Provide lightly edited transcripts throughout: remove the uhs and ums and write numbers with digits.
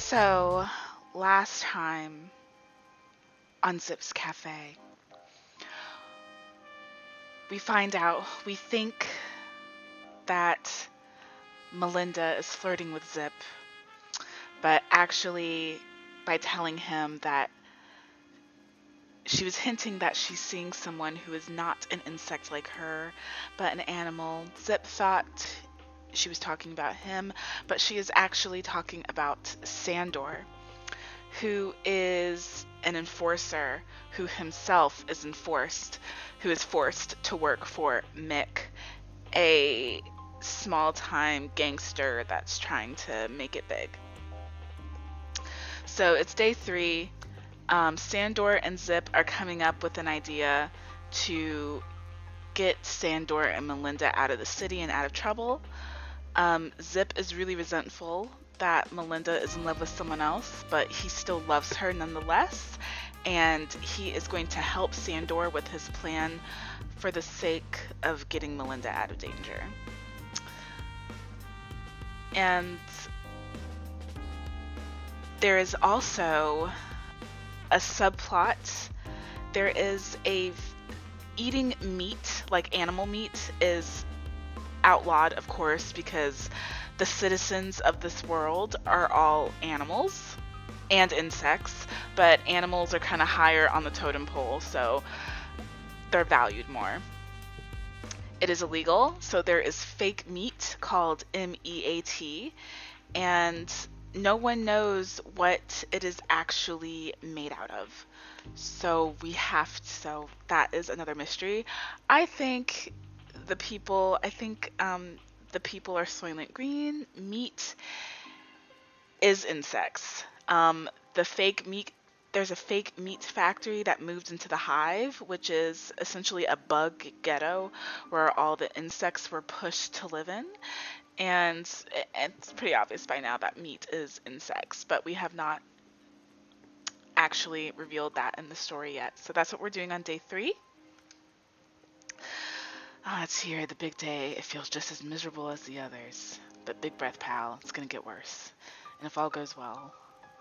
So, last time on Zipp's Cafe, we think that Melinda is flirting with Zipp, but actually, by telling him that she was hinting that she's seeing someone who is not an insect like her, but an animal, Zipp thought she was talking about him, but she is actually talking about Sandor, who is an enforcer who himself is forced to work for Mick, a small-time gangster that's trying to make it big. So it's day 3. Sandor and Zipp are coming up with an idea to get Sandor and Melinda out of the city and out of trouble. Zipp is really resentful that Melinda is in love with someone else, but he still loves her nonetheless, and he is going to help Sandor with his plan for the sake of getting Melinda out of danger. And there is also a subplot. There is eating meat, like animal meat, is outlawed, of course, because the citizens of this world are all animals and insects, but animals are kind of higher on the totem pole, so they're valued more. It is illegal, so there is fake meat called meat, and no one knows what it is actually made out of. So that is another mystery. I think the people are Soylent Green. Meat is insects. There's a fake meat factory that moved into the hive, which is essentially a bug ghetto where all the insects were pushed to live in. And it's pretty obvious by now that meat is insects, but we have not actually revealed that in the story yet. So that's what we're doing on day 3. It's here, the big day. It feels just as miserable as the others. But big breath, pal. It's gonna get worse. And if all goes well,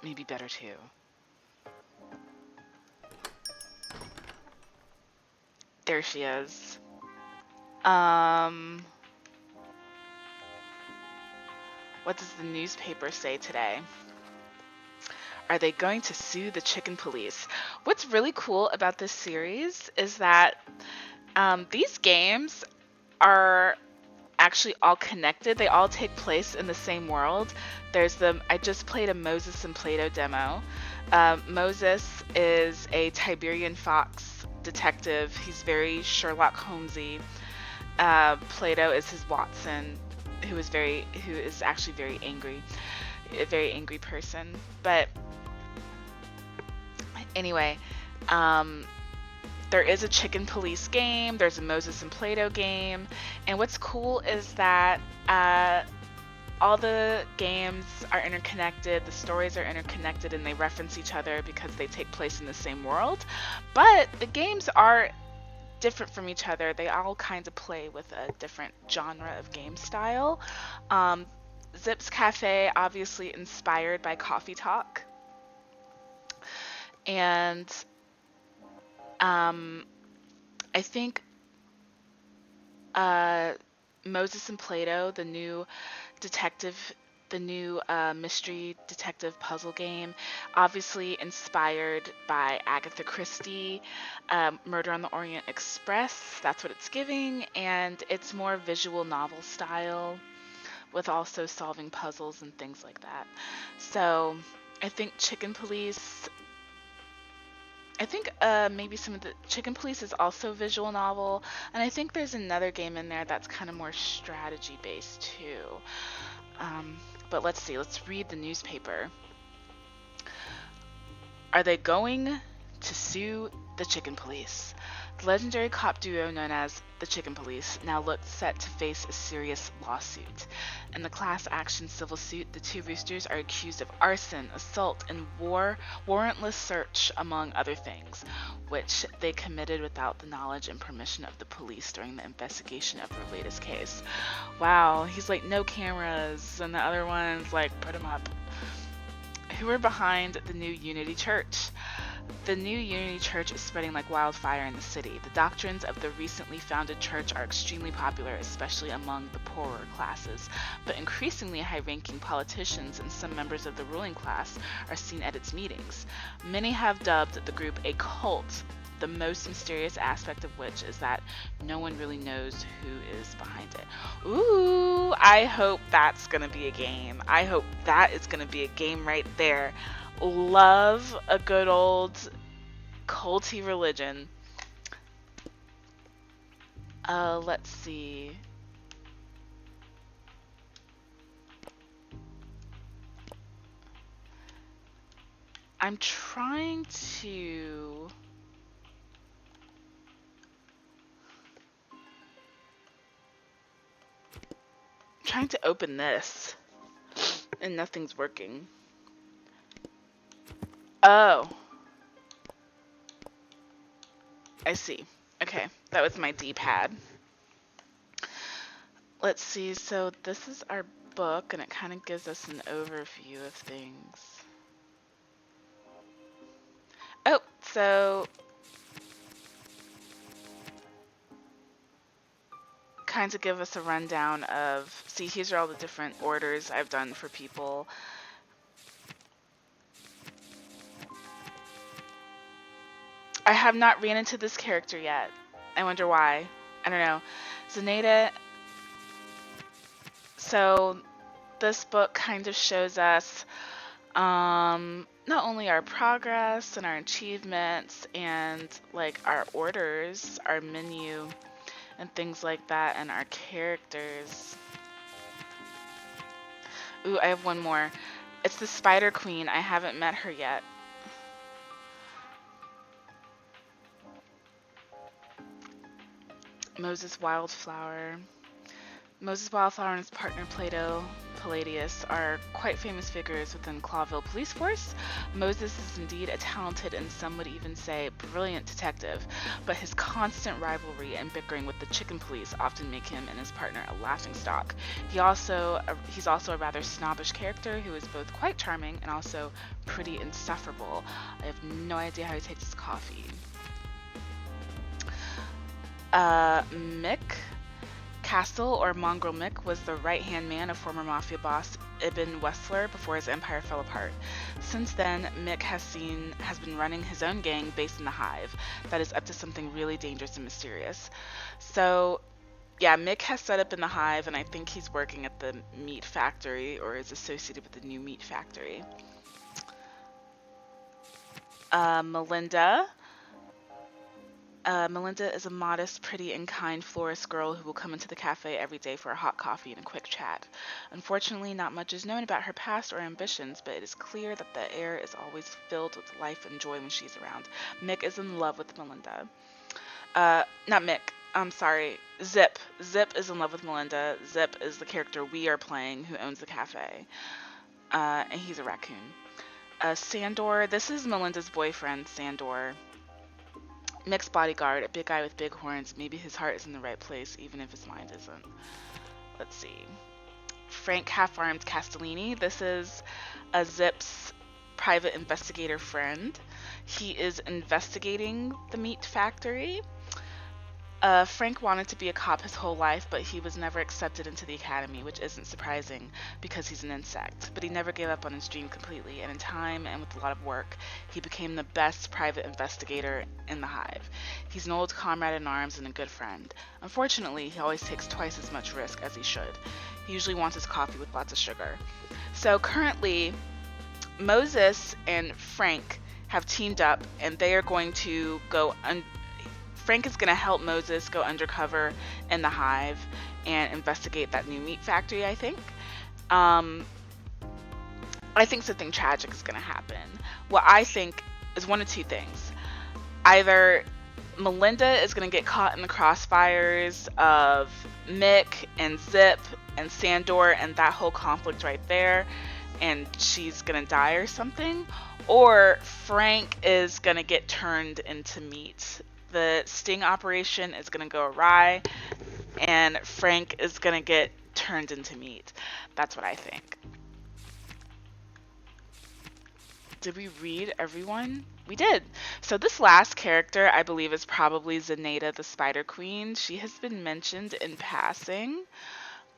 maybe better too. There she is. What does the newspaper say today? Are they going to sue the chicken police? What's really cool about this series is that these games are actually all connected. They all take place in the same world. I just played a Moses and Plato demo. Moses is a Tiberian Fox detective. He's very Sherlock Holmesy. Plato is his Watson, who is actually very angry, a very angry person. But anyway, there is a chicken police game, there's a Moses and Plato game, and what's cool is that all the games are interconnected, the stories are interconnected, and they reference each other because they take place in the same world. But the games are different from each other. They all kind of play with a different genre of game style. Zipp's Cafe, obviously inspired by Coffee Talk. And I think Moses and Plato, the new mystery detective puzzle game, obviously inspired by Agatha Christie, Murder on the Orient Express. That's what it's giving, and it's more visual novel style with also solving puzzles and things like that. So I think maybe some of the Chicken Police is also visual novel, and I think there's another game in there that's kind of more strategy based too. But let's see, let's read the newspaper. Are they going to sue the Chicken Police? The legendary cop duo known as the Chicken Police now looked set to face a serious lawsuit. In the class action civil suit, the two roosters are accused of arson, assault, and warrantless search, among other things, which they committed without the knowledge and permission of the police during the investigation of their latest case. Wow, he's like, no cameras, and the other one's like, put him up. Who are behind the new Unity Church? The new Unity Church is spreading like wildfire in the city. The doctrines of the recently founded church are extremely popular, especially among the poorer classes, but increasingly high-ranking politicians and some members of the ruling class are seen at its meetings. Many have dubbed the group a cult, the most mysterious aspect of which is that no one really knows who is behind it. Ooh, I hope that's gonna be a game. I hope that is gonna be a game right there. Love a good old culty religion. Let's see. I'm trying to open this and nothing's working. Oh, I see. Okay, that was my D-pad. Let's see, so this is our book and it kind of gives us an overview of things. Oh, so kind of give us a rundown of, see, here's all the different orders I've done for people. I have not ran into this character yet. I wonder why. I don't know. Zenaida. So this book kind of shows us not only our progress and our achievements and like our orders, our menu and things like that, and our characters. Ooh, I have one more. It's the Spider Queen. I haven't met her yet. Moses Wildflower. Moses Wildflower and his partner Palladius are quite famous figures within Clawville Police Force. Moses is indeed a talented and some would even say brilliant detective, but his constant rivalry and bickering with the chicken police often make him and his partner a laughingstock. He's also a rather snobbish character who is both quite charming and also pretty insufferable. I have no idea how he takes his coffee. Mick Castle, or Mongrel Mick, was the right-hand man of former mafia boss Ibn Wessler before his empire fell apart. Since then, Mick has been running his own gang based in the Hive that is up to something really dangerous and mysterious. So, yeah, Mick has set up in the Hive, and I think he's working at the meat factory or is associated with the new meat factory. Melinda. Melinda is a modest, pretty, and kind florist girl who will come into the cafe every day for a hot coffee and a quick chat. Unfortunately, not much is known about her past or ambitions, but it is clear that the air is always filled with life and joy when she's around. Mick is in love with Melinda. Not Mick. I'm sorry. Zipp. Zipp is in love with Melinda. Zipp is the character we are playing who owns the cafe. And he's a raccoon. Sandor. This is Melinda's boyfriend, Sandor. Mick's bodyguard, a big guy with big horns. Maybe his heart is in the right place, even if his mind isn't. Let's see. Frank Half-Armed Castellini. This is a Zipp's private investigator friend. He is investigating the meat factory. Frank wanted to be a cop his whole life, but he was never accepted into the academy, which isn't surprising because he's an insect. But he never gave up on his dream completely, and in time and with a lot of work, he became the best private investigator in the Hive. He's an old comrade in arms and a good friend. Unfortunately, he always takes twice as much risk as he should. He usually wants his coffee with lots of sugar. So currently, Moses and Frank have teamed up, and they are going to go Frank is going to help Moses go undercover in the Hive and investigate that new meat factory, I think. I think something tragic is going to happen. What I think is one of two things. Either Melinda is going to get caught in the crossfires of Mick and Zipp and Sandor and that whole conflict right there, and she's going to die or something. Or Frank is going to get turned into meat. The sting operation is going to go awry, and Frank is going to get turned into meat. That's what I think. Did we read everyone? We did. So this last character, I believe, is probably Zenaida the Spider Queen. She has been mentioned in passing,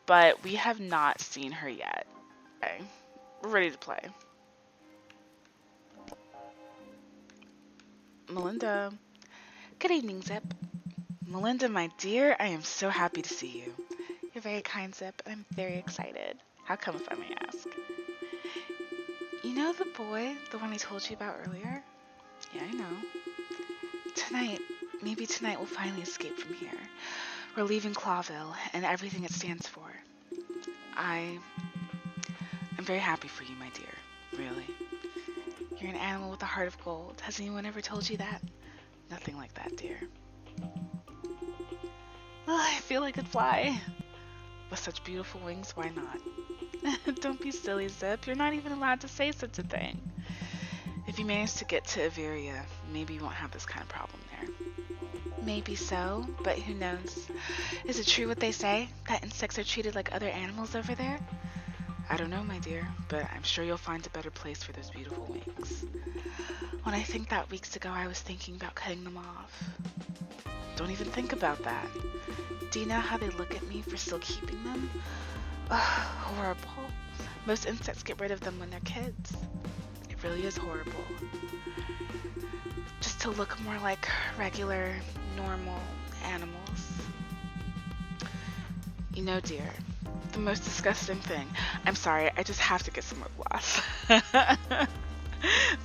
but we have not seen her yet. Okay, we're ready to play. Melinda. Good evening, Zipp. Melinda, my dear, I am so happy to see you. You're very kind, Zipp, and I'm very excited. How come, if I may ask? You know the boy, the one I told you about earlier? Yeah, I know. Maybe tonight we'll finally escape from here. We're leaving Clawville and everything it stands for. I'm very happy for you, my dear. Really. You're an animal with a heart of gold. Has anyone ever told you that? Nothing like that, dear. Oh, I feel I could fly. With such beautiful wings, why not? Don't be silly, Zipp. You're not even allowed to say such a thing. If you manage to get to Averia, maybe you won't have this kind of problem there. Maybe so, but who knows? Is it true what they say? That insects are treated like other animals over there? I don't know, my dear, but I'm sure you'll find a better place for those beautiful wings. When I think that weeks ago I was thinking about cutting them off. Don't even think about that. Do you know how they look at me for still keeping them? Ugh, horrible. Most insects get rid of them when they're kids. It really is horrible. Just to look more like regular, normal animals. You know, dear, the most disgusting thing. I'm sorry, I just have to get some lip gloss.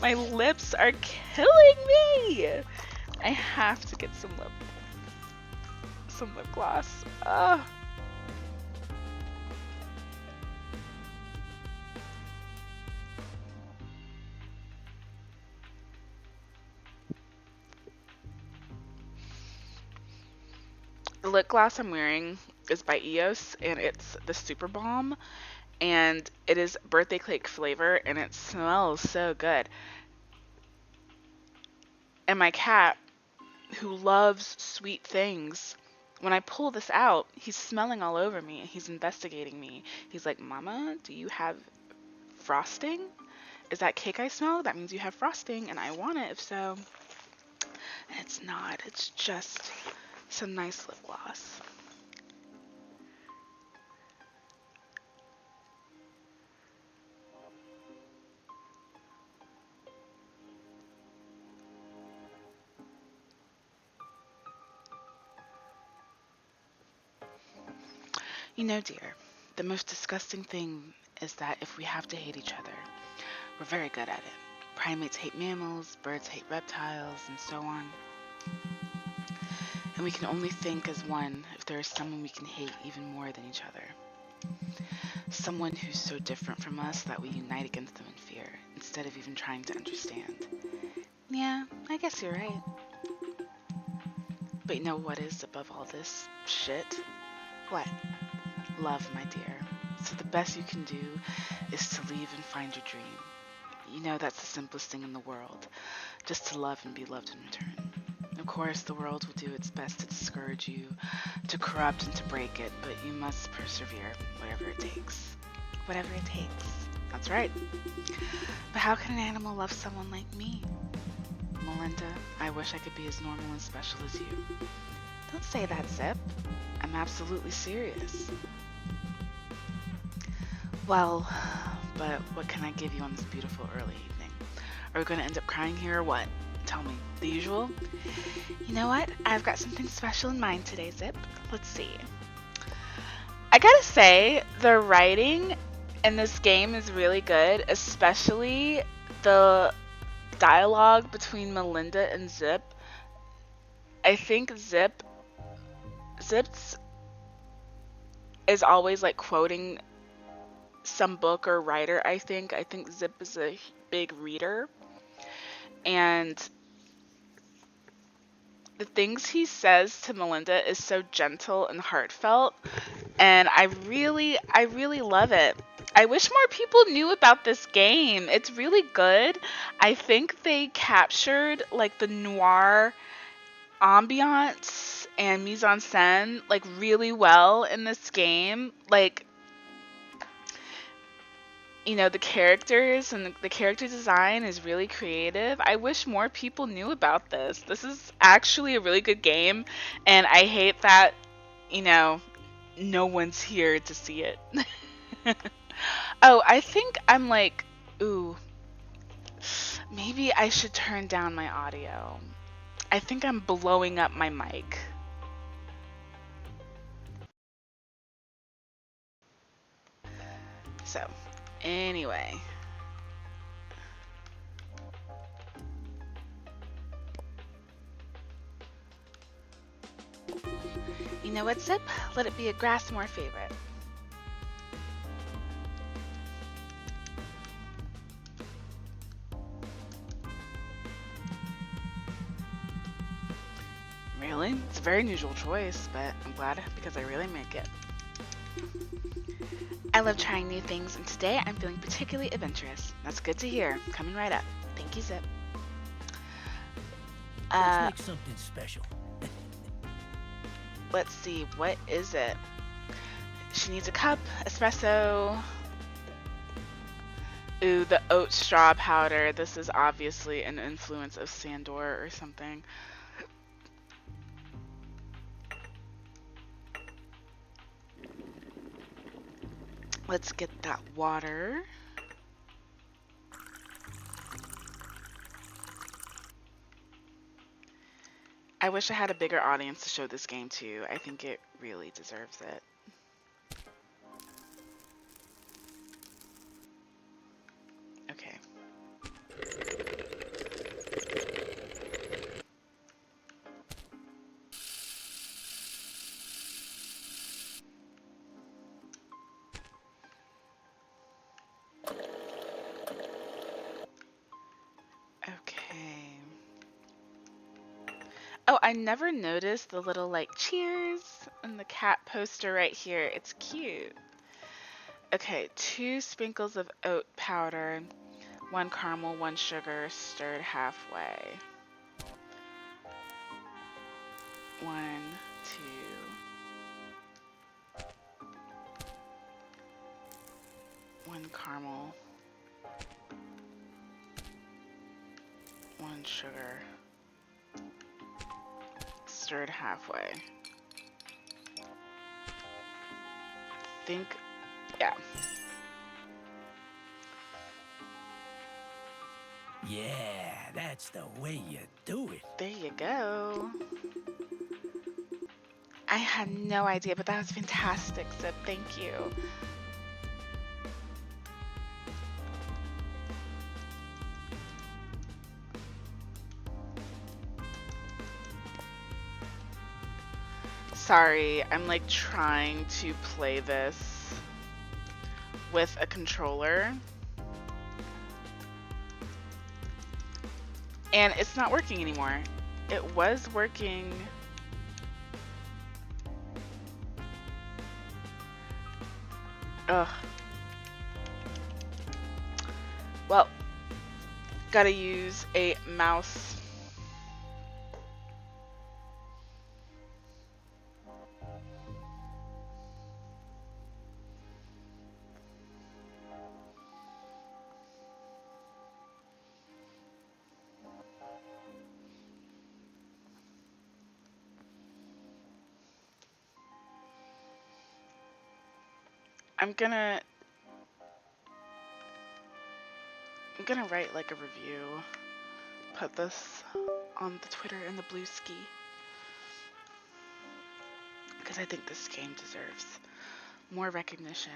My lips are killing me. I have to get some lip gloss. Ugh. The lip gloss I'm wearing is by EOS, and it's the Super Balm, and it is birthday cake flavor, and it smells so good. And my cat, who loves sweet things, when I pull this out, he's smelling all over me. He's investigating me. He's like, Mama, do you have frosting? Is that cake I smell? That means you have frosting, and I want it if so. And it's not. It's just some nice lip gloss. You know, dear, the most disgusting thing is that if we have to hate each other, we're very good at it. Primates hate mammals, birds hate reptiles, and so on. And we can only think as one if there is someone we can hate even more than each other. Someone who's so different from us that we unite against them in fear, instead of even trying to understand. Yeah, I guess you're right. But you know what is above all this shit? What? Love, my dear. So the best you can do is to leave and find your dream. You know that's the simplest thing in the world, just to love and be loved in return. Of course, the world will do its best to discourage you, to corrupt and to break it, but you must persevere, whatever it takes. Whatever it takes. That's right. But how can an animal love someone like me? Melinda, I wish I could be as normal and special as you. Don't say that, Zipp. I'm absolutely serious. Well, but what can I give you on this beautiful early evening? Are we going to end up crying here or what? Tell me. The usual? You know what? I've got something special in mind today, Zipp. Let's see. I gotta say, the writing in this game is really good, especially the dialogue between Melinda and Zipp. I think Zipp's is always like quoting some book or writer. I think Zipp is a big reader, and the things he says to Melinda is so gentle and heartfelt, and I really love it. I wish more people knew about this game. It's really good. I think they captured like the noir ambiance and mise en scène like really well in this game. Like, you know, the characters and the character design is really creative. I wish more people knew about this. This is actually a really good game, and I hate that, you know, no one's here to see it. Oh, I think I'm like, ooh, maybe I should turn down my audio. I think I'm blowing up my mic. So, anyway. You know what, Zipp? Let it be a Grassmore favorite. Really? It's a very unusual choice, but I'm glad because I really make it. I love trying new things, and today I'm feeling particularly adventurous. That's good to hear. Coming right up. Thank you, Zipp. Let's make something special. Let's see, what is it? She needs a cup, espresso. Ooh, the oat straw powder. This is obviously an influence of Sandor or something. Let's get that water. I wish I had a bigger audience to show this game to. I think it really deserves it. Okay. Okay. Oh, I never noticed the little like cheers and the cat poster right here. It's cute. Okay, 2 sprinkles of oat powder, 1 caramel, 1 sugar, stirred halfway. 1, 2. 1 caramel, 1 sugar, stirred halfway. Think, yeah. Yeah, that's the way you do it. There you go. I had no idea, but that was fantastic, Zipp. Thank you. Sorry, I'm like trying to play this with a controller. And it's not working anymore. It was working. Ugh. Well, gotta use a mouse. I'm gonna write like a review, put this on the Twitter and the Blue Ski, because I think this game deserves more recognition.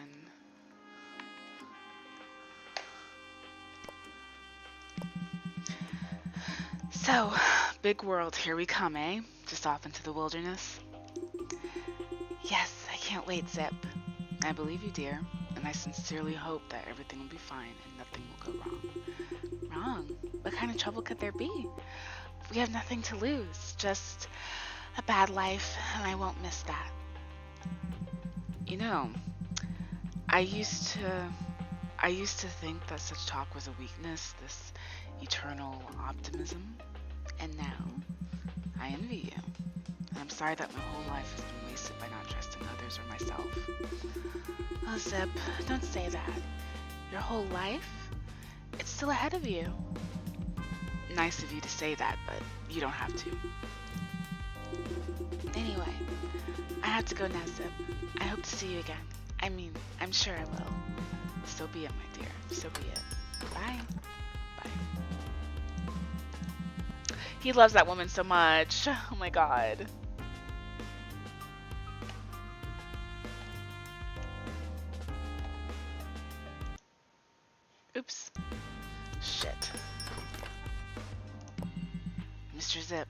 So, big world, here we come, eh? Just off into the wilderness. Yes, I can't wait, Zipp. I believe you, dear, and I sincerely hope that everything will be fine and nothing will go wrong. Wrong? What kind of trouble could there be? We have nothing to lose, just a bad life, and I won't miss that. You know, I used to think that such talk was a weakness, this eternal optimism, and now I envy you. And I'm sorry that my whole life has been wasted by not trusting others or myself. Oh, Zipp, don't say that. Your whole life? It's still ahead of you. Nice of you to say that, but you don't have to. Anyway, I have to go now, Zipp. I hope to see you again. I mean, I'm sure I will. So be it, my dear. So be it. Bye. Bye. He loves that woman so much. Oh my god. Oops. Shit. Mr. Zipp.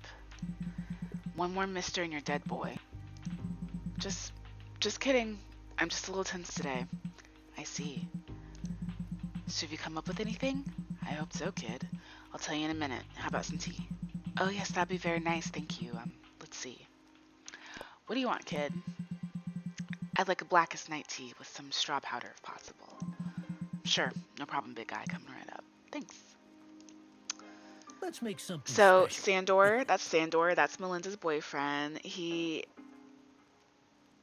One more mister and you're dead, boy. Just kidding. I'm just a little tense today. I see. So have you come up with anything? I hope so, kid. I'll tell you in a minute. How about some tea? Oh yes, that'd be very nice, thank you. Let's see. What do you want, kid? I'd like a blackest night tea with some straw powder if possible. Sure, no problem, big guy. Coming right up. Thanks. Let's make something So, special. Sandor, that's Melinda's boyfriend.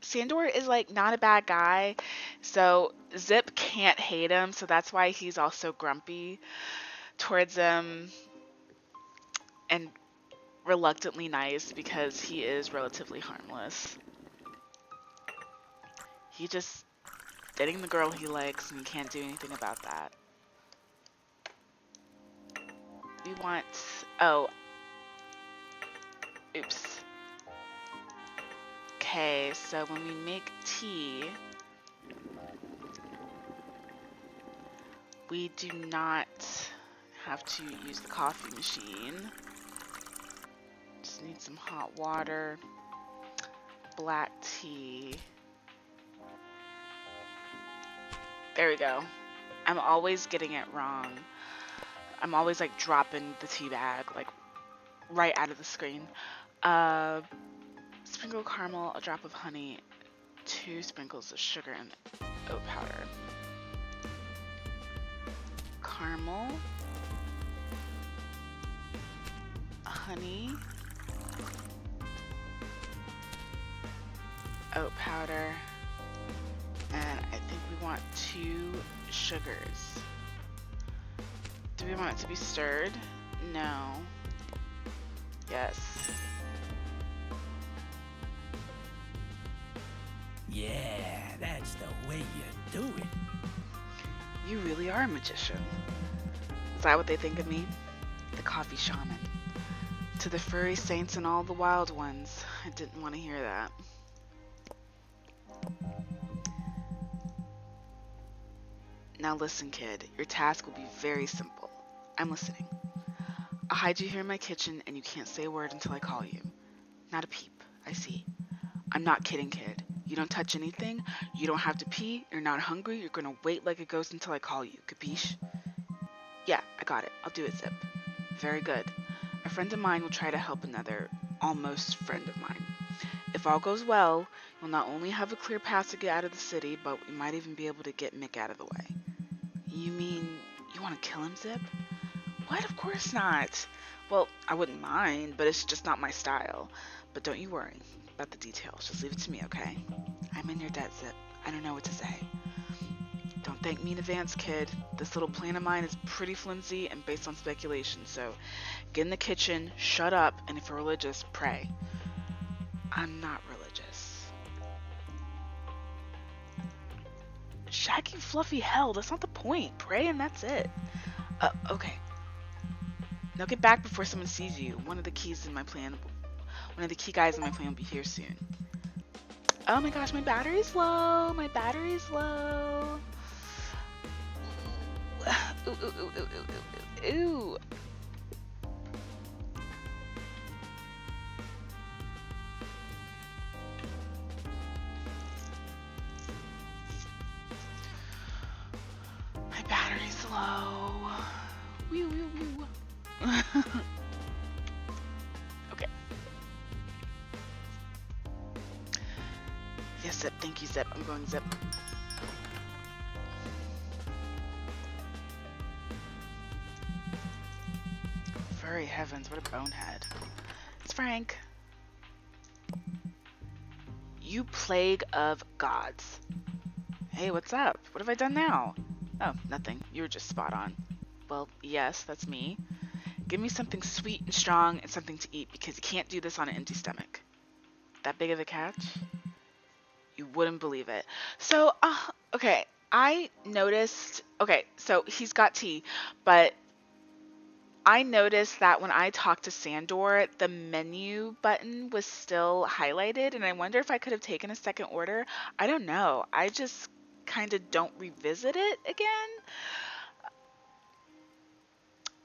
Sandor is like not a bad guy, so Zipp can't hate him, so that's why he's also grumpy towards him and reluctantly nice because he is relatively harmless. He just dating the girl he likes and he can't do anything about that. We want, oh, oops. Okay, so when we make tea, we do not have to use the coffee machine. Just need some hot water, black tea. There we go. I'm always getting it wrong. I'm always like dropping the tea bag like right out of the screen. Sprinkle caramel, a drop of honey, 2 sprinkles of sugar and oat powder. Caramel, honey, oat powder, and I think we want 2 sugars. Do we want it to be stirred? No. Yes. Yeah, that's the way you do it. You really are a magician. Is that what they think of me? The coffee shaman. To the furry saints and all the wild ones. I didn't want to hear that. Now listen, kid. Your task will be very simple. I'm listening. I'll hide you here in my kitchen and you can't say a word until I call you. Not a peep. I see. I'm not kidding, kid. You don't touch anything. You don't have to pee. You're not hungry. You're gonna wait like a ghost until I call you. Capiche? Yeah, I got it. I'll do it, Zipp. Very good. A friend of mine will try to help another almost friend of mine. If all goes well, you'll not only have a clear path to get out of the city, but we might even be able to get Mick out of the way. You mean you want to kill him, Zipp? What? Of course not. Well, I wouldn't mind, but it's just not my style. But don't you worry about the details. Just leave it to me, okay? I'm in your debt, Zipp. I don't know what to say. Don't thank me in advance, kid. This little plan of mine is pretty flimsy and based on speculation, so get in the kitchen, shut up, and if you're religious, pray. I'm not religious. Shaggy fluffy hell, that's not the point. Pray and that's it. Okay. Now get back before someone sees you. One of the key guys in my plan will be here soon. Oh my gosh, my battery's low. My battery's low. Ooh, ooh, ooh, ooh, ooh, ooh, ooh. My battery's low. Woo, woo, woo. Okay. Yes, Zipp. Thank you, Zipp. I'm going Zipp. Furry heavens, what a bonehead. It's Frank. You plague of gods. Hey, what's up? What have I done now? Oh, nothing. You were just spot on. Well, yes, that's me. Give me something sweet and strong and something to eat because you can't do this on an empty stomach. That big of a catch? You wouldn't believe it. So, okay, I noticed, okay, so he's got tea, but I noticed that when I talked to Sandor, the menu button was still highlighted, and I wonder if I could have taken a second order. I don't know. I just kind of don't revisit it again.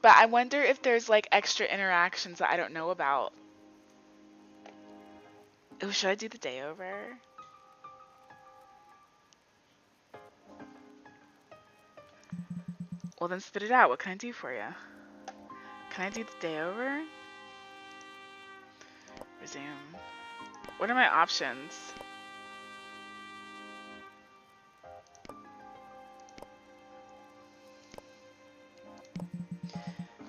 But I wonder if there's like extra interactions that I don't know about. Oh, should I do the day over? Well, then spit it out. What can I do for you? Can I do the day over? Resume. What are my options?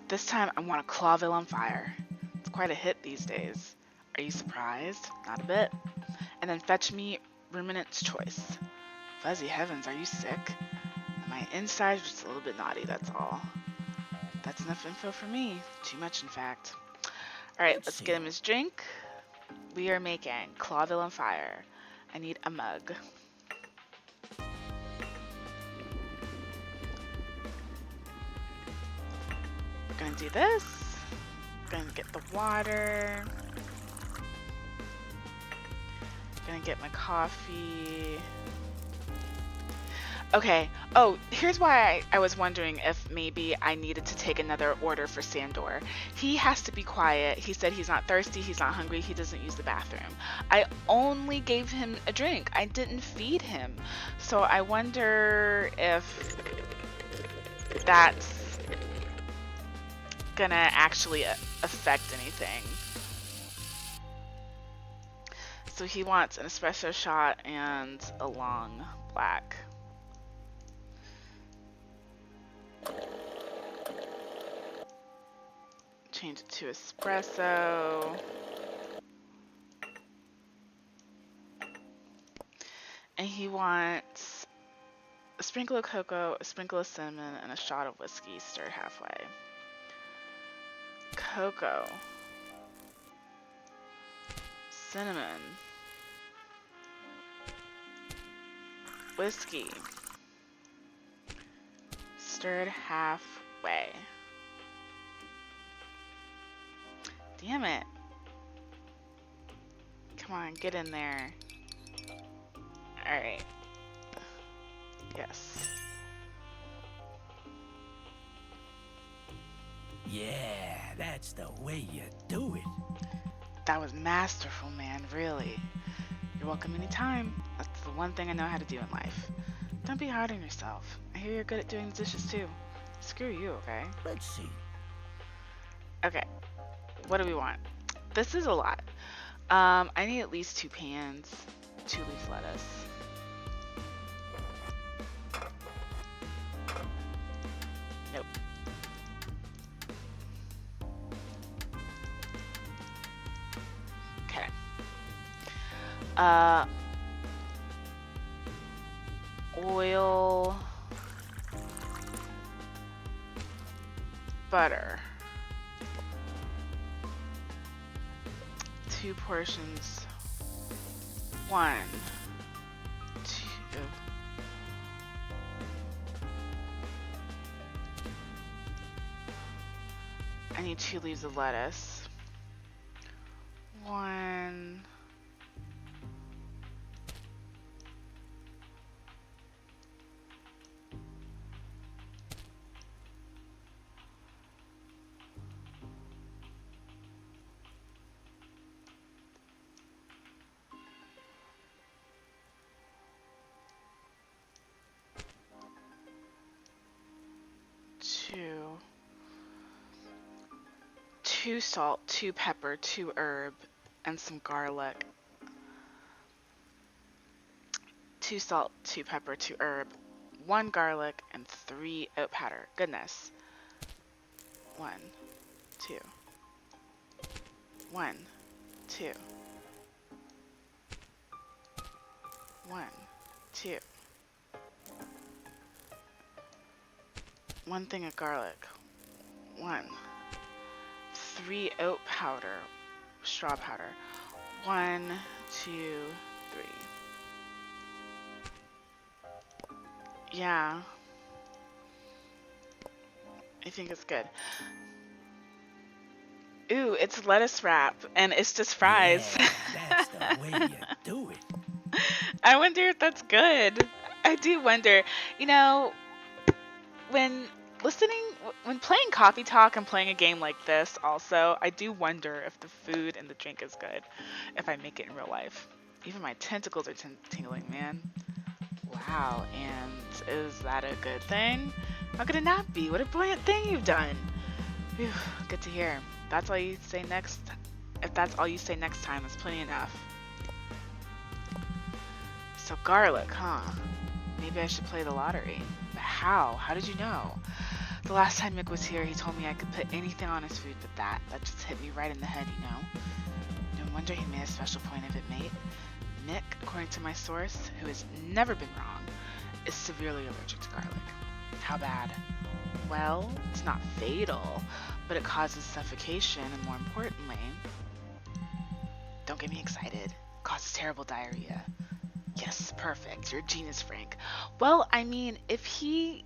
This time I want a Clawville on fire. It's quite a hit these days. Are you surprised? Not a bit. And then fetch me Ruminant's Choice. Fuzzy heavens, are you sick? My insides are just a little bit naughty, that's all. That's enough info for me. Too much, in fact. Alright, let's get him his drink. We are making Clawville on fire. I need a mug. We're gonna do this. Gonna get the water. Gonna get my coffee. Okay. Oh, here's why I was wondering if maybe I needed to take another order for Sandor. He has to be quiet. He said he's not thirsty, he's not hungry, he doesn't use the bathroom. I only gave him a drink. I didn't feed him. So I wonder if that's gonna actually affect anything. So he wants an espresso shot and a long black. Change it to espresso. And he wants a sprinkle of cocoa, a sprinkle of cinnamon, and a shot of whiskey stirred halfway. Cocoa. Cinnamon. Whiskey. Stirred halfway. Damn it. Come on, get in there. Alright. Yes. Yeah, that's the way you do it. That was masterful, man, really. You're welcome anytime. That's the one thing I know how to do in life. Don't be hard on yourself. I hear you're good at doing the dishes too. Screw you, okay? Let's see. Okay. What do we want? This is a lot. I need at least 2 pans, 2 leaf lettuce. Nope. Okay. Oil, butter. 2 portions. 1, 2. I need 2 leaves of lettuce. 1. 2 salt, 2 pepper, 2 herb, and some garlic. 2 salt, 2 pepper, 2 herb, 1 garlic, and 3 oat powder. Goodness. 1, 2. 1, 2. 1, 2. 1 thing of garlic. 1. 3 oat powder. Straw powder. 1, 2, 3. Yeah. I think it's good. Ooh, it's lettuce wrap, and it's just fries. Yeah, that's the way you do it. I wonder if that's good. I do wonder. You know, when when playing Coffee Talk and playing a game like this, also, I do wonder if the food and the drink is good, if I make it in real life. Even my tentacles are tingling, man. Wow, and is that a good thing? How could it not be? What a brilliant thing you've done. Whew, good to hear. That's all you say next. If that's all you say next time, that's plenty enough. So garlic, huh? Maybe I should play the lottery. But how? How did you know? The last time Mick was here, he told me I could put anything on his food but that. That just hit me right in the head, you know? No wonder he made a special point of it, mate. Mick, according to my source, who has never been wrong, is severely allergic to garlic. How bad? Well, it's not fatal, but it causes suffocation, and more importantly, don't get me excited, causes terrible diarrhea. Yes, perfect. You're a genius, Frank. Well, I mean, if he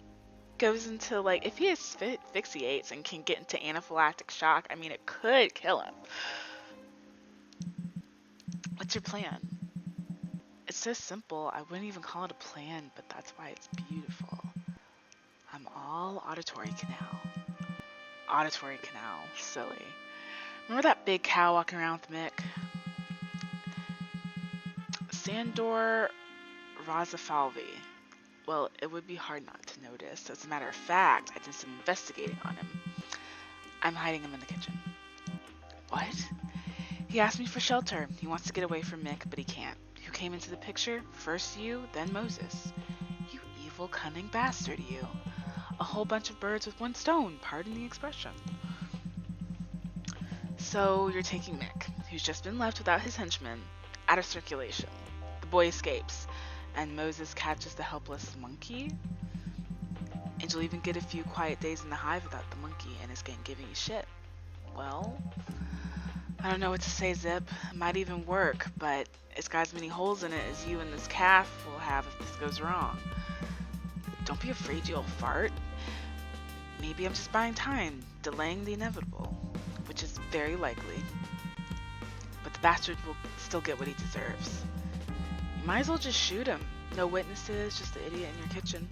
goes into, like, if he asphyxiates and can get into anaphylactic shock, I mean, it could kill him. What's your plan? It's so simple, I wouldn't even call it a plan, but that's why it's beautiful. I'm all auditory canal. Auditory canal, silly. Remember that big cow walking around with Mick? Sandor Razafalvi. Well, it would be hard not to notice. As a matter of fact, I did some investigating on him. I'm hiding him in the kitchen. What? He asked me for shelter. He wants to get away from Mick, but he can't. Who came into the picture? First you, then Moses. You evil, cunning bastard, you. A whole bunch of birds with one stone, pardon the expression. So you're taking Mick, who's just been left without his henchmen, out of circulation. The boy escapes, and Moses catches the helpless monkey. And you'll even get a few quiet days in the hive without the monkey and his gang giving you shit. Well, I don't know what to say, Zipp. It might even work, but it's got as many holes in it as you and this calf will have if this goes wrong. Don't be afraid, you old fart. Maybe I'm just buying time, delaying the inevitable, which is very likely. But the bastard will still get what he deserves. You might as well just shoot him. No witnesses, just the idiot in your kitchen.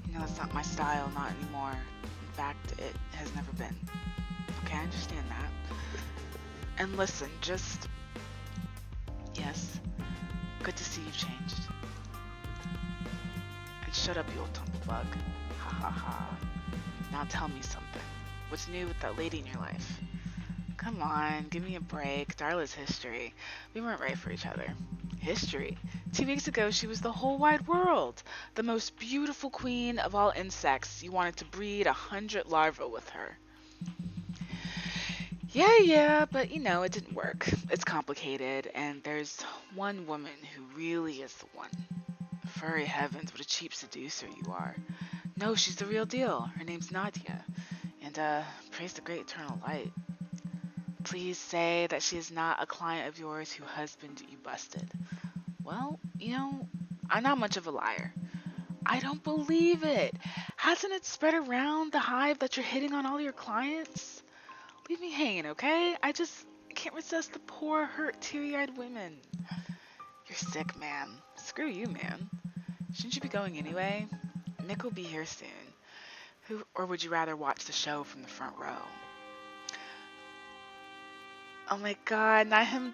You know, that's not my style, not anymore. In fact, it has never been. Okay, I understand that. And listen, just... Yes, good to see you've changed. And shut up, you old tumblebug. Ha ha ha. Now tell me something. What's new with that lady in your life? Come on, give me a break. Darla's history. We weren't right for each other. History? 2 weeks ago, she was the whole wide world. The most beautiful queen of all insects. You wanted to breed 100 larvae with her. Yeah, but you know, it didn't work. It's complicated, and there's one woman who really is the one. Furry heavens, what a cheap seducer you are. No, she's the real deal. Her name's Nadia. And, praise the great eternal light. Please say that she is not a client of yours whose husband you busted. Well, you know, I'm not much of a liar. I don't believe it. Hasn't it spread around the hive that you're hitting on all your clients? Leave me hanging, okay? I can't resist the poor, hurt, teary-eyed women. You're sick, man. Screw you, man. Shouldn't you be going anyway? Mick will be here soon. Or would you rather watch the show from the front row? Oh my god, not him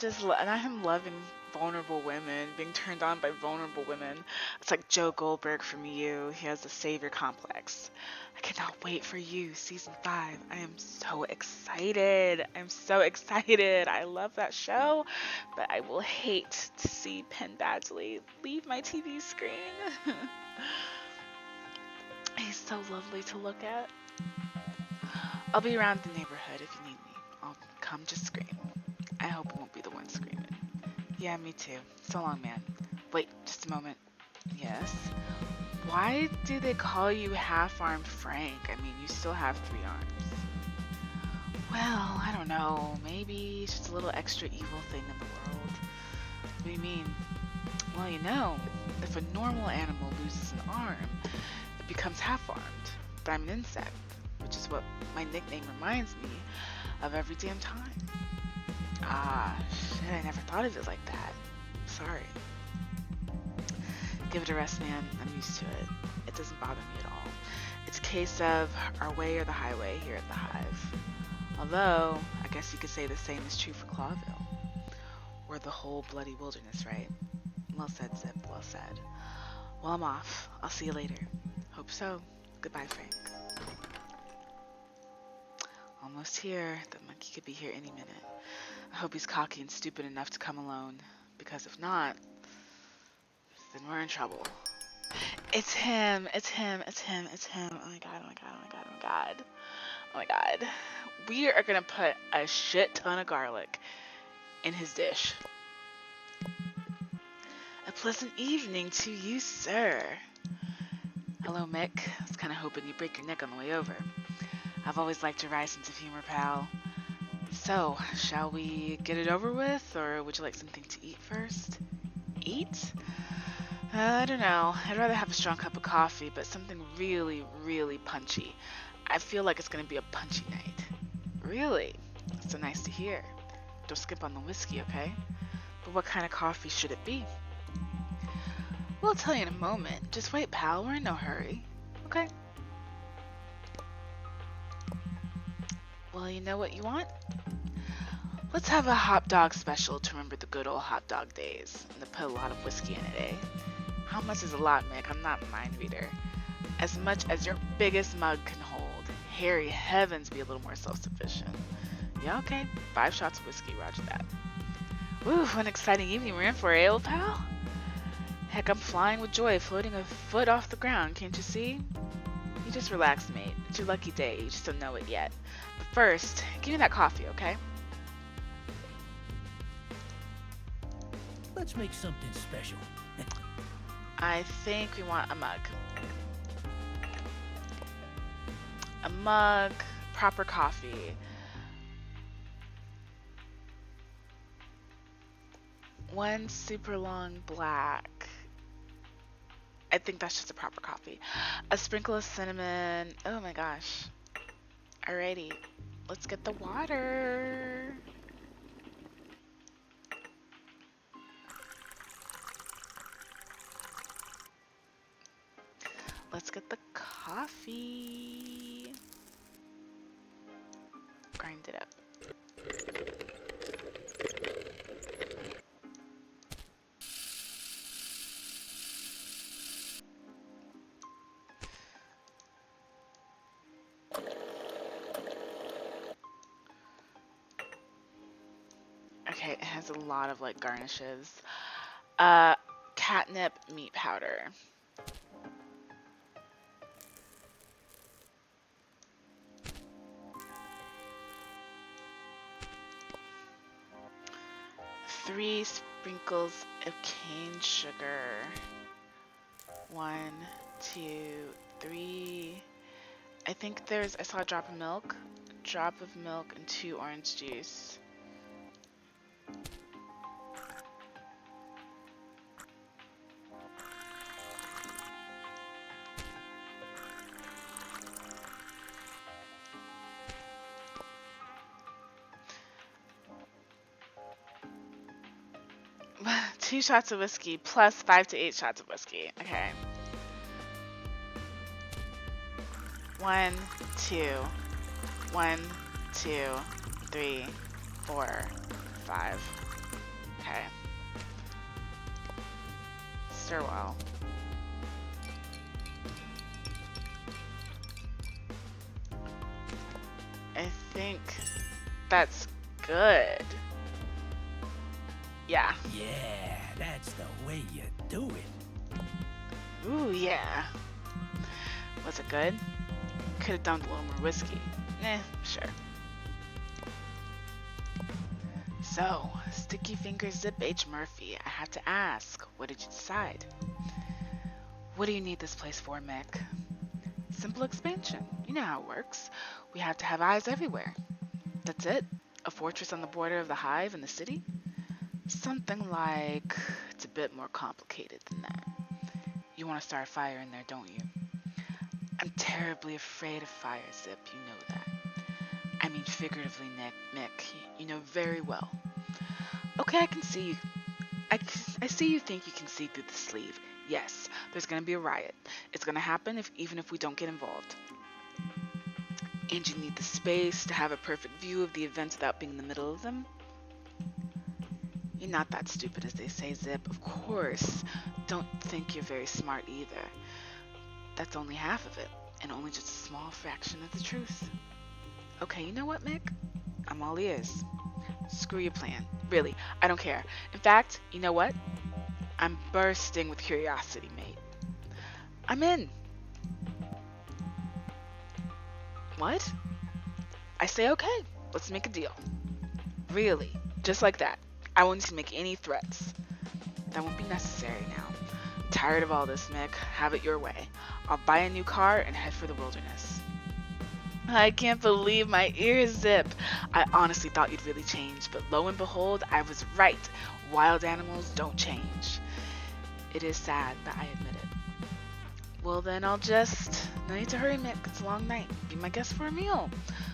loving vulnerable women, being turned on by vulnerable women. It's like Joe Goldberg from You. He has the savior complex. I cannot wait for You, season 5. I am so excited. I love that show, but I will hate to see Penn Badgley leave my TV screen. He's so lovely to look at. I'll be around the neighborhood if you need me. I'll come, just scream. I hope I won't be the one screaming. Yeah, me too. So long, man. Wait, just a moment. Yes? Why do they call you half-armed Frank? I mean, you still have 3 arms. Well, I don't know. Maybe it's just a little extra evil thing in the world. What do you mean? Well, you know, if a normal animal loses an arm, it becomes half-armed. But I'm an insect, which is what my nickname reminds me of every damn time. Ah, shit, I never thought of it like that. Sorry. Give it a rest, man. I'm used to it. It doesn't bother me at all. It's a case of our way or the highway here at the Hive. Although, I guess you could say the same is true for Clawville. Or the whole bloody wilderness, right? Well said, Zipp. Well said. Well, I'm off. I'll see you later. Hope so. Goodbye, Frank. Almost here. The monkey could be here any minute. I hope he's cocky and stupid enough to come alone. Because if not, then we're in trouble. It's him. It's him. It's him. It's him. Oh my god. Oh my god. Oh my god. Oh my god. Oh my god. We are gonna put a shit ton of garlic in his dish. A pleasant evening to you, sir. Hello, Mick. I was kind of hoping you'd break your neck on the way over. I've always liked your wry sense of humor, pal. So, shall we get it over with, or would you like something to eat first? Eat? I don't know. I'd rather have a strong cup of coffee, but something really, really punchy. I feel like it's gonna be a punchy night. Really? That's so nice to hear. Don't skip on the whiskey, okay? But what kind of coffee should it be? We'll tell you in a moment. Just wait, pal. We're in no hurry. Okay? Well, you know what you want? Let's have a hot dog special to remember the good old hot dog days. And to put a lot of whiskey in it, eh? How much is a lot, Mick? I'm not a mind reader. As much as your biggest mug can hold. Hairy heavens, be a little more self-sufficient. Yeah, okay. 5 shots of whiskey, roger that. Woo, what an exciting evening we're in for, eh, old pal? Heck, I'm flying with joy, floating a foot off the ground, can't you see? You just relax, mate. It's your lucky day, you just don't know it yet. But first, give me that coffee, okay? Let's make something special. I think we want a mug. A mug, proper coffee. One super long black. I think that's just a proper coffee. A sprinkle of cinnamon. Oh my gosh. Alrighty. Let's get the water. Let's get the coffee. Grind it up. Okay, it has a lot of like garnishes. Catnip meat powder. Three sprinkles of cane sugar. 1, 2, 3. I think I saw a drop of milk, and 2 orange juice. Two shots of whiskey plus 5 to 8 shots of whiskey. Okay. 1, 2, 1, 2, 3, 4, 5. Okay. Stir well. I think that's good. Yeah. Yeah, that's the way you do it. Ooh, yeah. Was it good? Could have dumped a little more whiskey. Sure. So, Sticky Fingers Zipp H. Murphy, I had to ask, what did you decide? What do you need this place for, Mick? Simple expansion. You know how it works. We have to have eyes everywhere. That's it? A fortress on the border of the hive in the city? Something like... It's a bit more complicated than that. You want to start a fire in there, don't you? I'm terribly afraid of fire, Zipp. You know that. I mean figuratively, Mick. You know very well. Okay, I can see you. I see you think you can see through the sleeve. Yes, there's gonna be a riot. It's gonna happen even if we don't get involved. And you need the space to have a perfect view of the events without being in the middle of them. You're not that stupid as they say, Zipp. Of course. Don't think you're very smart either. That's only half of it, and only just a small fraction of the truth. Okay, you know what, Mick? I'm all ears. Screw your plan. Really, I don't care. In fact, you know what? I'm bursting with curiosity, mate. I'm in. What? I say okay. Let's make a deal. Really, just like that. I won't need to make any threats. That won't be necessary now. I'm tired of all this, Mick. Have it your way. I'll buy a new car and head for the wilderness. I can't believe my ears, Zipp. I honestly thought you'd really change, but lo and behold, I was right. Wild animals don't change. It is sad, but I admit it. Well then no need to hurry, Mick. It's a long night. Be my guest for a meal.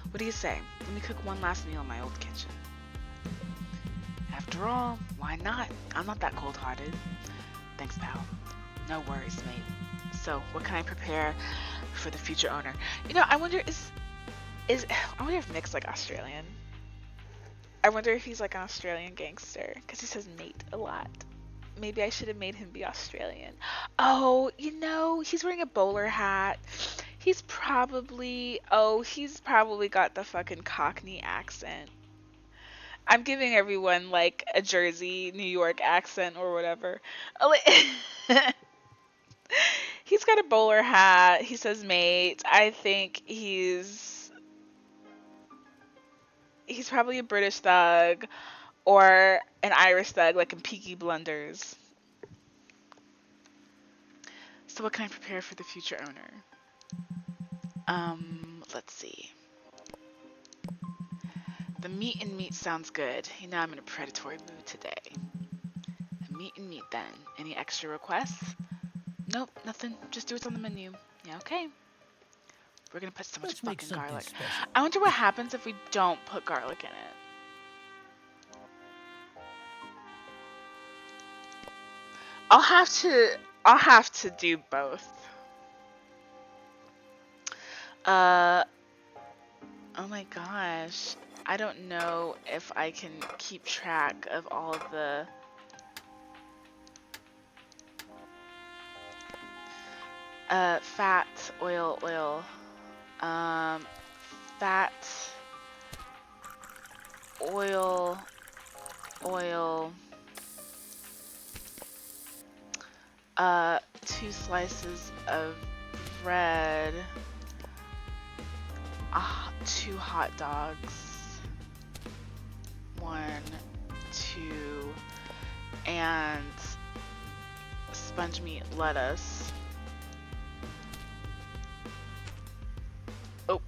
What do you say? Let me cook one last meal in my old kitchen. After all, why not? I'm not that cold-hearted. Thanks, pal. No worries, mate. So, what can I prepare for the future owner? You know, I wonder I wonder if Mick's like Australian. I wonder if he's like an Australian gangster, because he says mate a lot. Maybe I should have made him be Australian. Oh, you know, he's wearing a bowler hat. He's probably got the fucking Cockney accent. I'm giving everyone like a Jersey, New York accent or whatever. He's got a bowler hat. He says mate. I think he's probably a British thug or an Irish thug like in Peaky Blinders. So what can I prepare for the future owner? Let's see. The meat and meat sounds good. You know I'm in a predatory mood today. Meat and meat then. Any extra requests? Nope, nothing. Just do what's on the menu. Yeah, okay. We're gonna put so much fucking garlic. I wonder what happens if we don't put garlic in it. I'll have to do both. Oh my gosh. I don't know if I can keep track of all of the fat, oil, fat, oil, 2 slices of bread, 2 hot dogs, 1, 2, and sponge meat lettuce. Oh.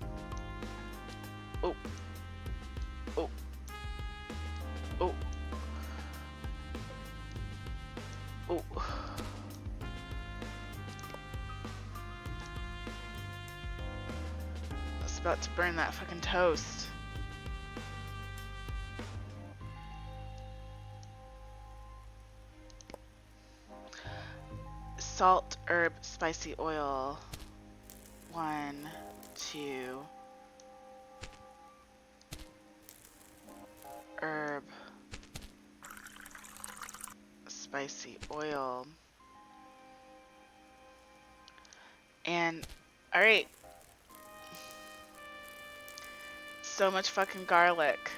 Oh. Oh. Oh. Oh. I was about to burn that fucking toast. Salt, herb, spicy oil. 1, 2. Herb, spicy oil, and alright, so much fucking garlic.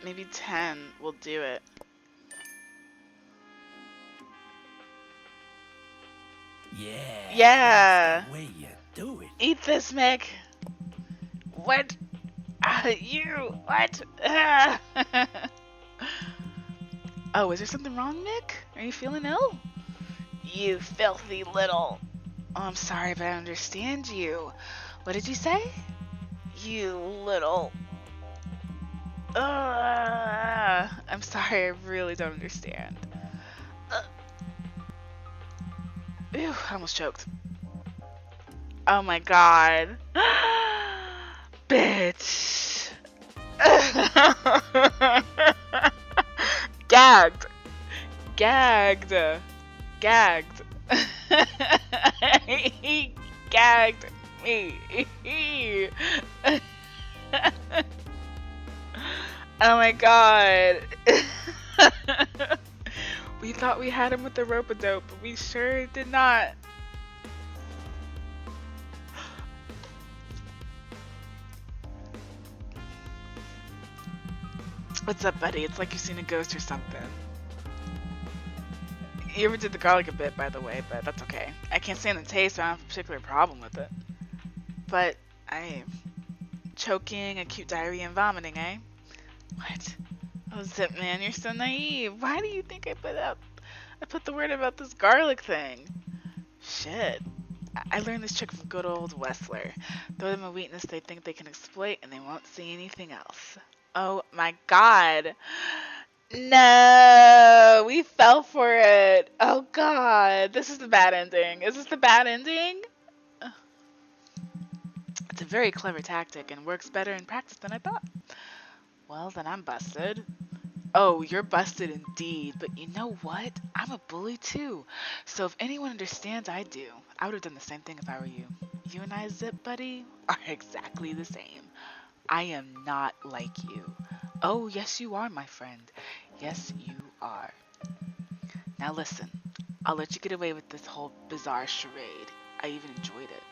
Maybe 10 will do it. Yeah. Yeah. That's the way you do it. Eat this, Mick. What? You? What? Oh, is there something wrong, Mick? Are you feeling ill? You filthy little... Oh, I'm sorry, but I don't understand you. What did you say? You little... I'm sorry, I really don't understand. Ew, I almost choked. Oh my god. Bitch. Gagged. Gagged. Gagged. He gagged me. Oh my god. We thought we had him with the rope-a-dope, but we sure did not. What's up, buddy? It's like you've seen a ghost or something. You ever did the garlic a bit, by the way, but that's okay. I can't stand the taste, so I don't have a particular problem with it. But I... choking, acute diarrhea, and vomiting, eh? What? Oh, Zipp, man, you're so naive. Why do you think I put the word about this garlic thing? Shit. I learned this trick from good old Wessler. Throw them a weakness they think they can exploit, and they won't see anything else. Oh my god. No, we fell for it. Oh god, this is the bad ending. Is this the bad ending? It's a very clever tactic and works better in practice than I thought. Well, then I'm busted. Oh, you're busted indeed, but you know what? I'm a bully too. So if anyone understands, I do. I would have done the same thing if I were you. You and I, Zipp, buddy, are exactly the same. I am not like you. Oh, yes you are, my friend. Yes, you are. Now listen, I'll let you get away with this whole bizarre charade. I even enjoyed it.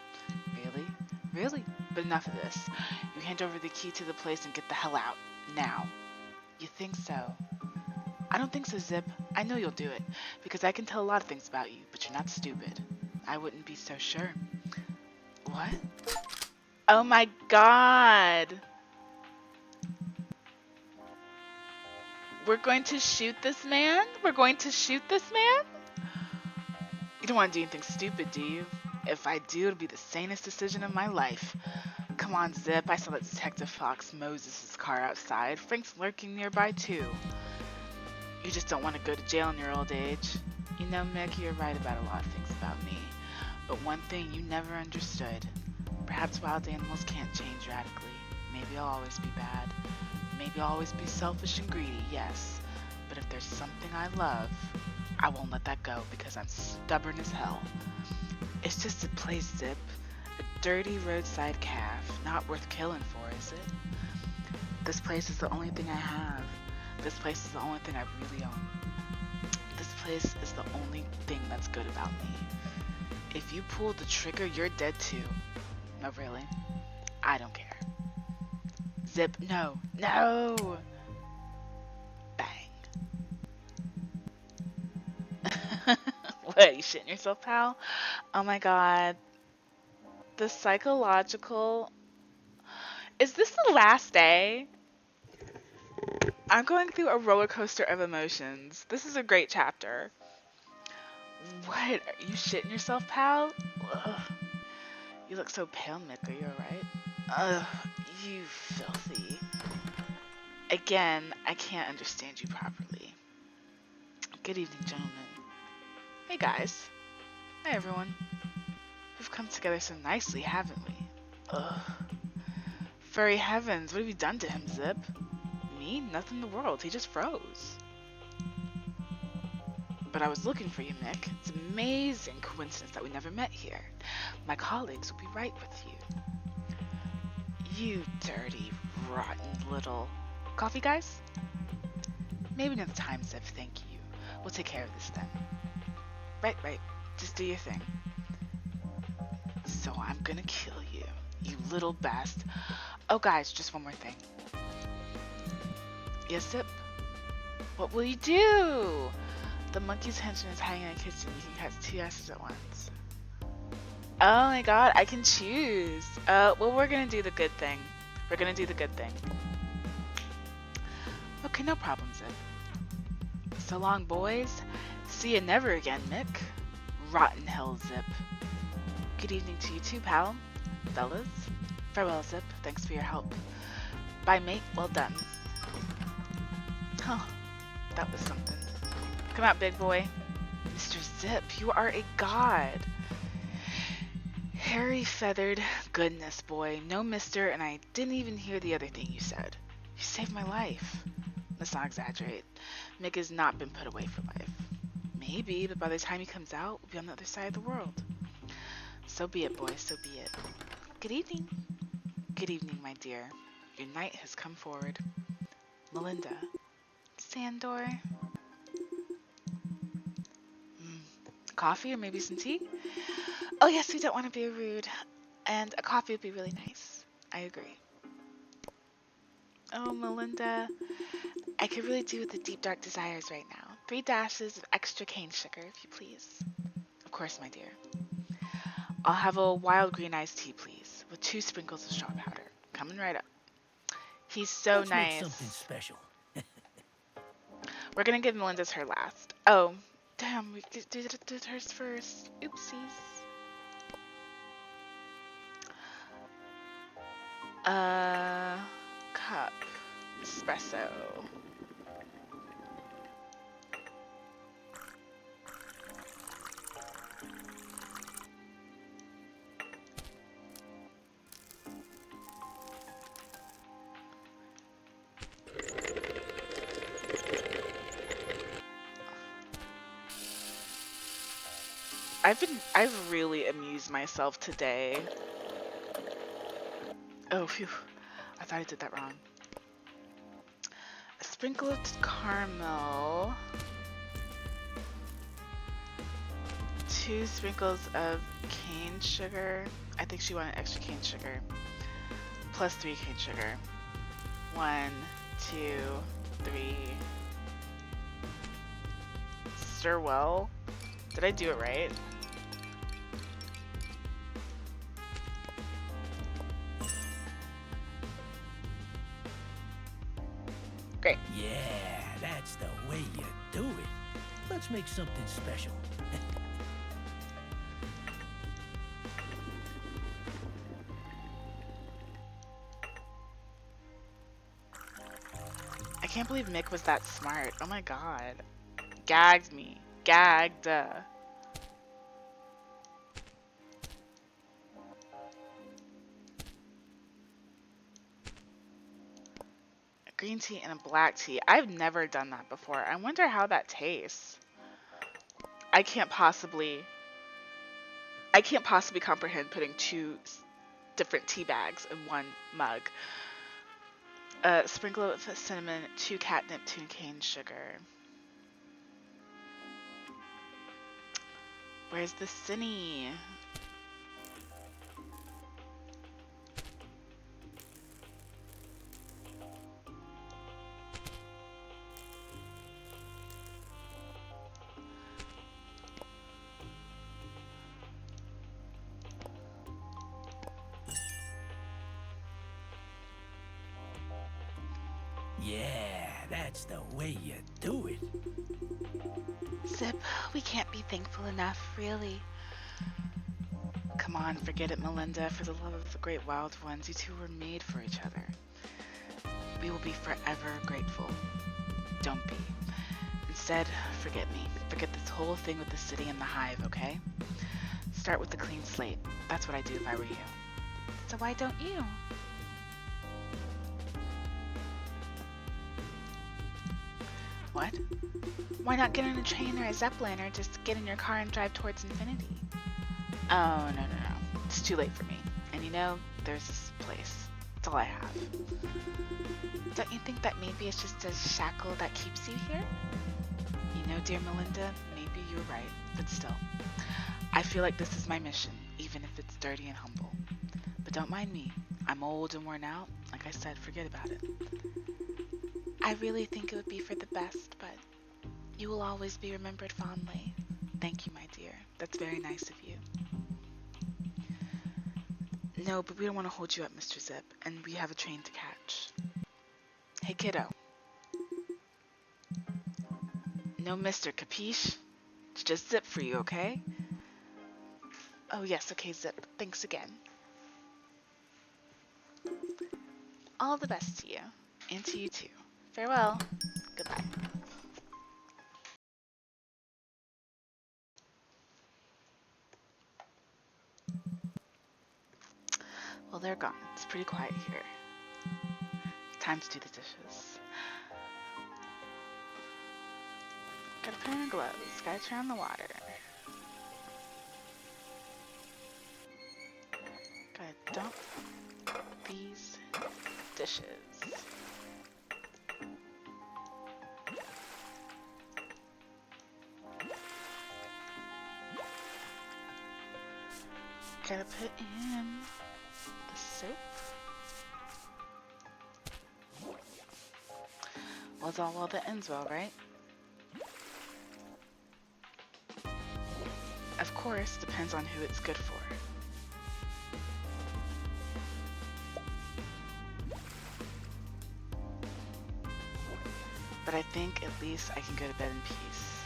Really? Really? But enough of this. You hand over the key to the place and get the hell out. Now. You think so? I don't think so, Zipp. I know you'll do it, because I can tell a lot of things about you, but you're not stupid. I wouldn't be so sure. What? Oh my god! We're going to shoot this man? We're going to shoot this man? You don't want to do anything stupid, do you? If I do, it'll be the sanest decision of my life. Come on, Zipp. I saw that Detective Fox Moses' car outside. Frank's lurking nearby, too. You just don't want to go to jail in your old age. You know, Mick, you're right about a lot of things about me. But one thing you never understood. Perhaps wild animals can't change radically. Maybe I'll always be bad. Maybe I'll always be selfish and greedy, yes. But if there's something I love, I won't let that go because I'm stubborn as hell. It's just a place, Zipp. A dirty roadside calf. Not worth killing for, is it? This place is the only thing I have. This place is the only thing I really own. This place is the only thing that's good about me. If you pull the trigger, you're dead too. No, really. I don't care. Zipp, no. No! Bang. What, are you shitting yourself, pal? Oh my god. The psychological... Is this the last day? I'm going through a roller coaster of emotions. This is a great chapter. What? Are you shitting yourself, pal? Ugh. You look so pale, Mick. Are you alright? Ugh, you filthy. Again, I can't understand you properly. Good evening, gentlemen. Hey, guys. Hi, everyone. We've come together so nicely, haven't we? Ugh. Furry heavens, what have you done to him, Zipp? Me? Nothing in the world. He just froze. But I was looking for you, Mick. It's an amazing coincidence that we never met here. My colleagues will be right with you. You dirty, rotten little... Coffee, guys? Maybe another time, Zipp, thank you. We'll take care of this then. Right. Just do your thing. So I'm gonna kill you, you little bastard. Oh, guys, just one more thing. Yes, Zipp? What will you do? The monkey's henchman is hanging in the kitchen. You can catch two asses at once. Oh my god, I can choose. Well, we're gonna do the good thing. We're gonna do the good thing. Okay, no problem, Zipp. So long, boys. See you never again, Mick. Rotten hell, Zipp. Good evening to you too, pal. Fellas. Farewell, Zipp. Thanks for your help. Bye, mate. Well done. Huh. That was something. Come out, big boy. Mr. Zipp, you are a god. Hairy feathered goodness, boy. No mister, and I didn't even hear the other thing you said. You saved my life. Let's not exaggerate. Mick has not been put away for life. Maybe, but by the time he comes out, we'll be on the other side of the world. So be it, boy, so be it. Good evening. Good evening, my dear. Your knight has come forward. Melinda. Sandor. Coffee or maybe some tea? Oh yes, we don't want to be rude. And a coffee would be really nice. I agree. Oh, Melinda. I could really do with the deep dark desires right now. 3 dashes of extra cane sugar, if you please. Of course, my dear. I'll have a wild green iced tea, please, with 2 sprinkles of straw powder. Coming right up. He's so Let's nice. make something special. We're gonna give Melinda's her last. Oh, damn, we did hers first. Oopsies. Cup. Espresso. I've really amused myself today. Oh, phew. I thought I did that wrong. A sprinkle of caramel. 2 sprinkles of cane sugar. I think she wanted extra cane sugar. Plus 3 cane sugar. 1, 2, 3. Stir well. Did I do it right? Great. Yeah, that's the way you do it. Let's make something special. I can't believe Mick was that smart. Oh my god. Gagged me. Gagged. Green tea and a black tea. I've never done that before. I wonder how that tastes. I can't possibly comprehend putting 2 different tea bags in one mug. A sprinkle of cinnamon, 2 catnip, 2 cane sugar. Where's the cinny? Yeah, that's the way you do it. Zipp, we can't be thankful enough, really. Come on, forget it, Melinda. For the love of the great wild ones, you two were made for each other. We will be forever grateful. Don't be. Instead, forget me. Forget this whole thing with the city and the hive, okay? Start with a clean slate. That's what I'd do if I were you. So why don't you? What? Why not get on a train or a zeppelin or just get in your car and drive towards infinity? Oh, no. It's too late for me. And you know, there's this place. It's all I have. Don't you think that maybe it's just a shackle that keeps you here? You know, dear Melinda, maybe you're right, but still. I feel like this is my mission, even if it's dirty and humble. But don't mind me. I'm old and worn out. Like I said, forget about it. I really think it would be for the best, but you will always be remembered fondly. Thank you, my dear. That's very nice of you. No, but we don't want to hold you up, Mr. Zipp, and we have a train to catch. Hey, kiddo. No Mr. Capiche? It's just Zipp for you, okay? Oh yes, okay, Zipp. Thanks again. All the best to you. And to you too. Farewell. Goodbye. Well, they're gone. It's pretty quiet here. Time to do the dishes. Gotta put on gloves. Gotta turn on the water. Gotta dump these dishes. Gotta put in the soap. Well, it's all well that ends well, right? Of course, depends on who it's good for. But I think at least I can go to bed in peace.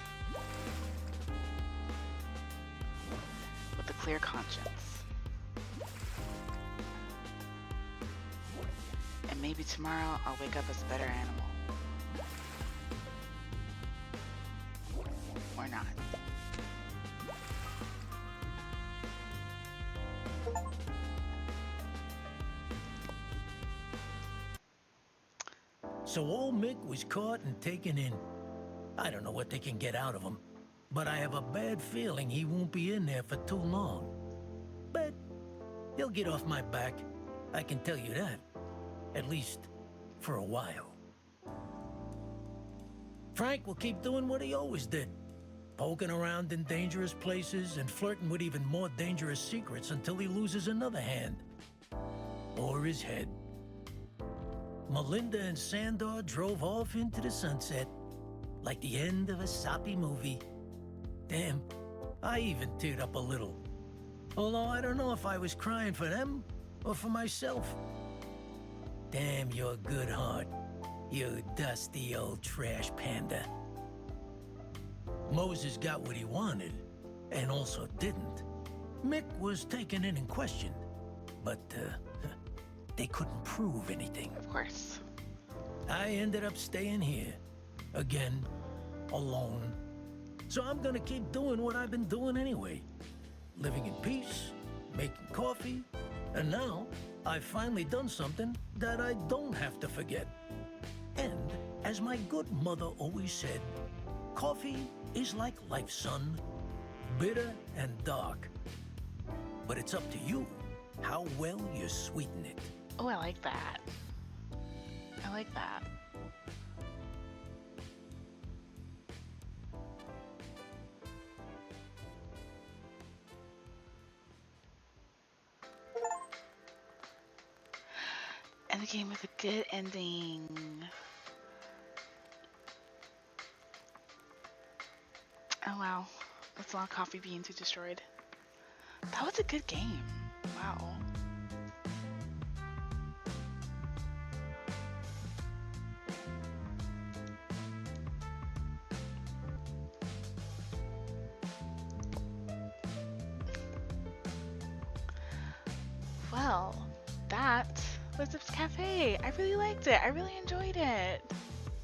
With a clear conscience. And maybe tomorrow I'll wake up as a better animal. Or not. So old Mick was caught and taken in. I don't know what they can get out of him, but I have a bad feeling he won't be in there for too long. But he'll get off my back, I can tell you that. At least for a while. Frank will keep doing what he always did. Poking around in dangerous places and flirting with even more dangerous secrets until he loses another hand. Or his head. Melinda and Sandor drove off into the sunset, like the end of a soppy movie. Damn, I even teared up a little. Although I don't know if I was crying for them or for myself. Damn your good heart, you dusty old trash panda. Moses got what he wanted, and also didn't. Mick was taken in and questioned, but they couldn't prove anything. Of course. I ended up staying here, again, alone. So I'm gonna keep doing what I've been doing anyway. Living in peace, making coffee, and now I've finally done something that I don't have to forget. And as my good mother always said, coffee is like life, son. Bitter and dark. But it's up to you how well you sweeten it. Oh, I like that. I like that. And the game with a good ending. Oh wow, that's a lot of coffee beans we destroyed. That was a good game. Wow. Well, that was Zipp's Cafe. I really liked it. I really enjoyed it.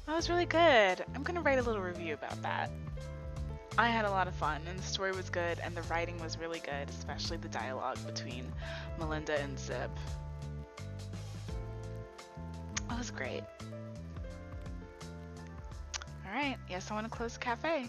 That was really good. I'm gonna write a little review about that. I had a lot of fun, and the story was good, and the writing was really good, especially the dialogue between Melinda and Zipp. That was great. Alright, yes, I want to close the cafe.